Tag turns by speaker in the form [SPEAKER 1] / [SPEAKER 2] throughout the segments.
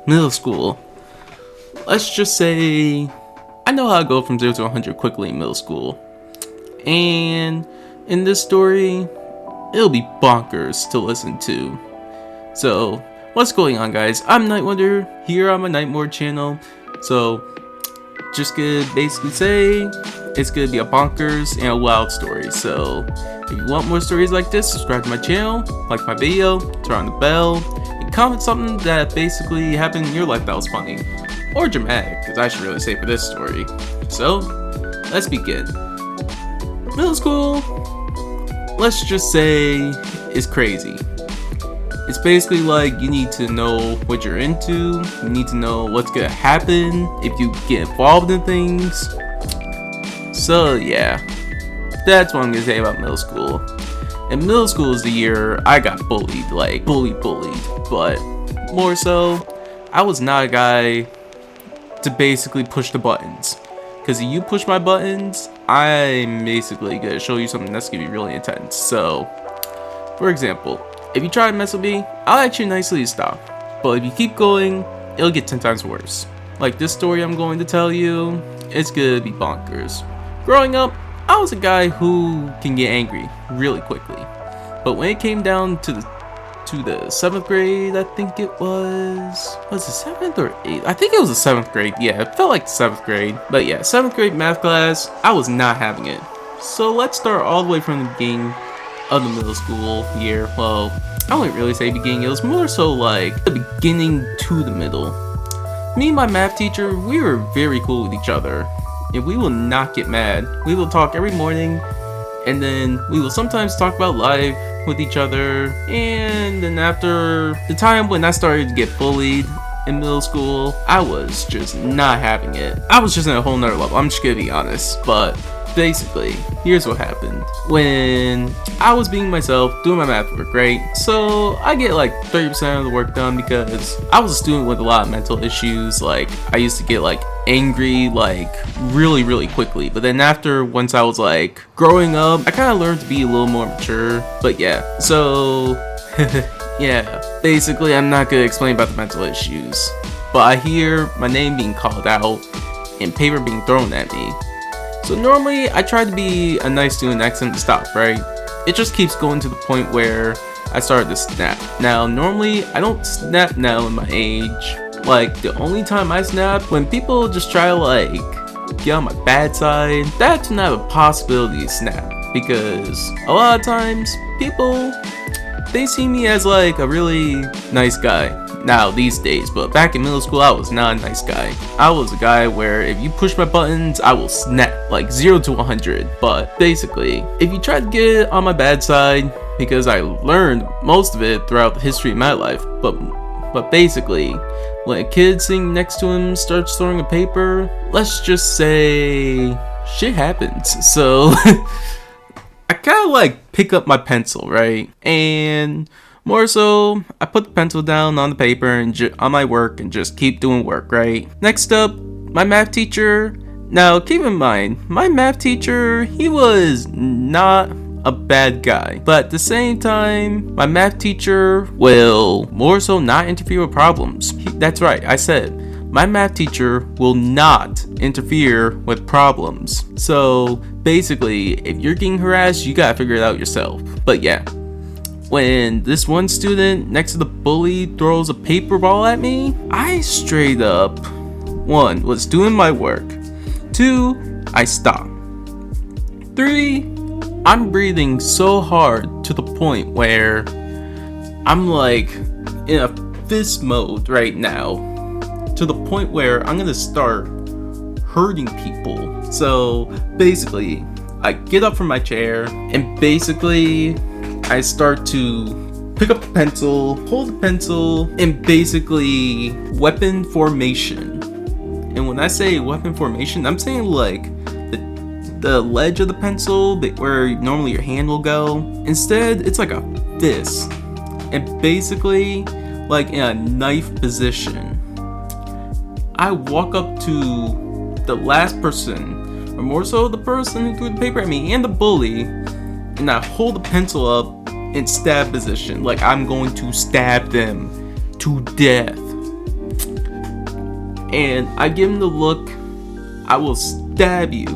[SPEAKER 1] middle school. Let's just say I know how to go from 0 to 100 quickly in middle school. And in this story, it'll be bonkers to listen to. So, what's going on, guys? I'm Night Wonder here on my Nightmare channel. So, just gonna basically say it's gonna be a bonkers and a wild story. So, if you want more stories like this, subscribe to my channel, like my video, turn on the bell, and comment something that basically happened in your life that was funny or dramatic, because I should really say for this story. So, let's begin. Middle school, let's just say, is crazy. It's basically like you need to know what you're into, you need to know what's gonna happen if you get involved in things. So yeah, that's what I'm gonna say about middle school. And middle school is the year I got bullied, like bullied, but more so, I was not a guy to basically push the buttons. Because if you push my buttons, I'm basically gonna show you something that's gonna be really intense. So, for example, if you try to mess with me, I'll actually nicely stop. But if you keep going, it'll get 10 times worse. Like this story I'm going to tell you, it's gonna be bonkers. Growing up, I was a guy who can get angry really quickly. But when it came down to the 7th grade, I think it was it 7th or 8th? I think it was the 7th grade. Yeah, it felt like the 7th grade. But yeah, 7th grade math class, I was not having it. So let's start all the way from the beginning of the middle school year. Well, I wouldn't really say beginning, it was more so like the beginning to the middle. Me and my math teacher, we were very cool with each other, and we will not get mad. We will talk every morning, and then we will sometimes talk about life with each other. And then after the time when I started to get bullied in middle school, I was just not having it. I was just in a whole nother level, I'm just gonna be honest. But basically, here's what happened. When I was being myself, doing my math work, right? So I get like 30% of the work done because I was a student with a lot of mental issues. Like I used to get like angry like really quickly. But then once I was like growing up, I kind of learned to be a little more mature. But yeah, so yeah, basically I'm not gonna explain about the mental issues. But I hear my name being called out and paper being thrown at me. So normally, I try to be a nice student, accent to stop, right? It just keeps going to the point where I started to snap. Now, normally, I don't snap now in my age. Like, the only time I snap, when people just try to, like, get on my bad side, that's when I have a possibility to snap. Because a lot of times, people, they see me as, like, a really nice guy. Now these days, but back in middle school I was not a nice guy. I was a guy where if you push my buttons, I will snap like 0 to 100. But basically, if you try to get on my bad side, because I learned most of it throughout the history of my life, but basically, when a kid sitting next to him starts throwing a paper, let's just say shit happens. So I kind of like pick up my pencil, right? And more so, I put the pencil down on the paper and on my work and just keep doing work, right? Next up, my math teacher. Now, keep in mind, my math teacher, he was not a bad guy. But at the same time, my math teacher will more so not interfere with problems. That's right, I said, my math teacher will not interfere with problems. So, basically, if you're getting harassed, you gotta figure it out yourself. But yeah. When this one student next to the bully throws a paper ball at me, I straight up, 1, was doing my work, 2, I stopped, 3, I'm breathing so hard to the point where I'm like in a fist mode right now, to the point where I'm gonna start hurting people. So basically, I get up from my chair and basically I start to pick up the pencil, hold the pencil, and basically weapon formation. And when I say weapon formation, I'm saying like the ledge of the pencil, where normally your hand will go. Instead, it's like a fist. And basically, like in a knife position, I walk up to the last person, or more so the person who threw the paper at me and the bully, and I hold the pencil up in stab position, like I'm going to stab them to death. And I give him the look, I will stab you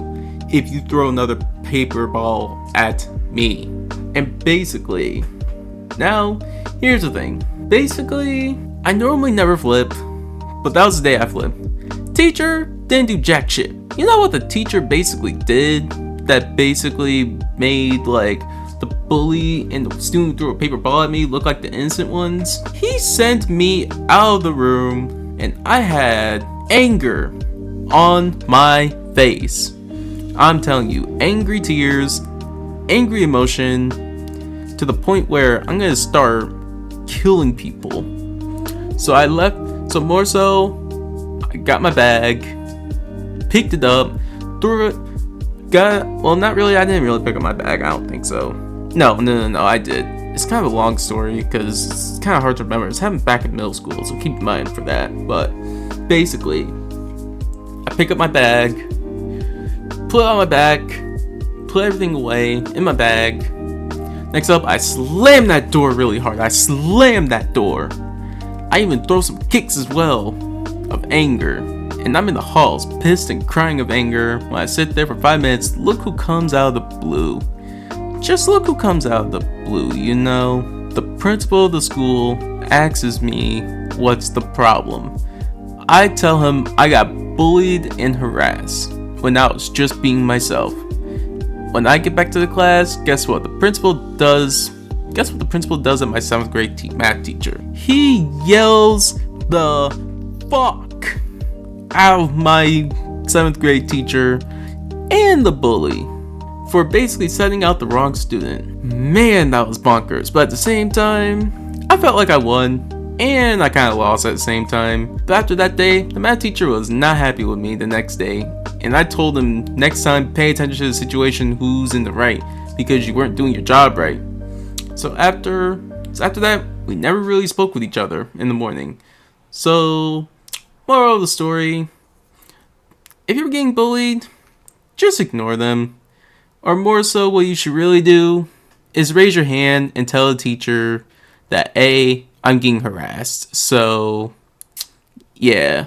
[SPEAKER 1] if you throw another paper ball at me. And basically, now, here's the thing. Basically, I normally never flip, but that was the day I flipped. Teacher didn't do jack shit. You know what the teacher basically did? That basically made like the bully and the student who threw a paper ball at me look like the innocent ones? He sent me out of the room and I had anger on my face. I'm telling you, angry tears, angry emotion, to the point where I'm gonna start killing people. So I left, so more so, I got my bag, picked it up, threw it, well, not really, I didn't really pick up my bag, I don't think so. No, I did. It's kind of a long story, because it's kind of hard to remember. It's happened back in middle school, so keep in mind for that. But, basically, I pick up my bag, put it on my back, put everything away in my bag. Next up, I slam that door really hard. I slam that door. I even throw some kicks as well of anger. And I'm in the halls, pissed and crying of anger. When I sit there for 5 minutes, look who comes out of the blue. Just look who comes out of the blue, you know? The principal of the school asks me, what's the problem? I tell him I got bullied and harassed when I was just being myself. When I get back to the class, guess what? The principal does. Guess what the principal does at my 7th grade math teacher? He yells the fuck out of my 7th grade teacher and the bully for basically setting out the wrong student. Man, that was bonkers. But at the same time, I felt like I won, and I kind of lost at the same time. But after that day, the math teacher was not happy with me the next day, and I told him next time, pay attention to the situation, who's in the right, because you weren't doing your job right. So after that, we never really spoke with each other in the morning. So, moral of the story, if you're getting bullied, just ignore them. Or more so, what you should really do is raise your hand and tell the teacher that, A, I'm getting harassed. So, yeah.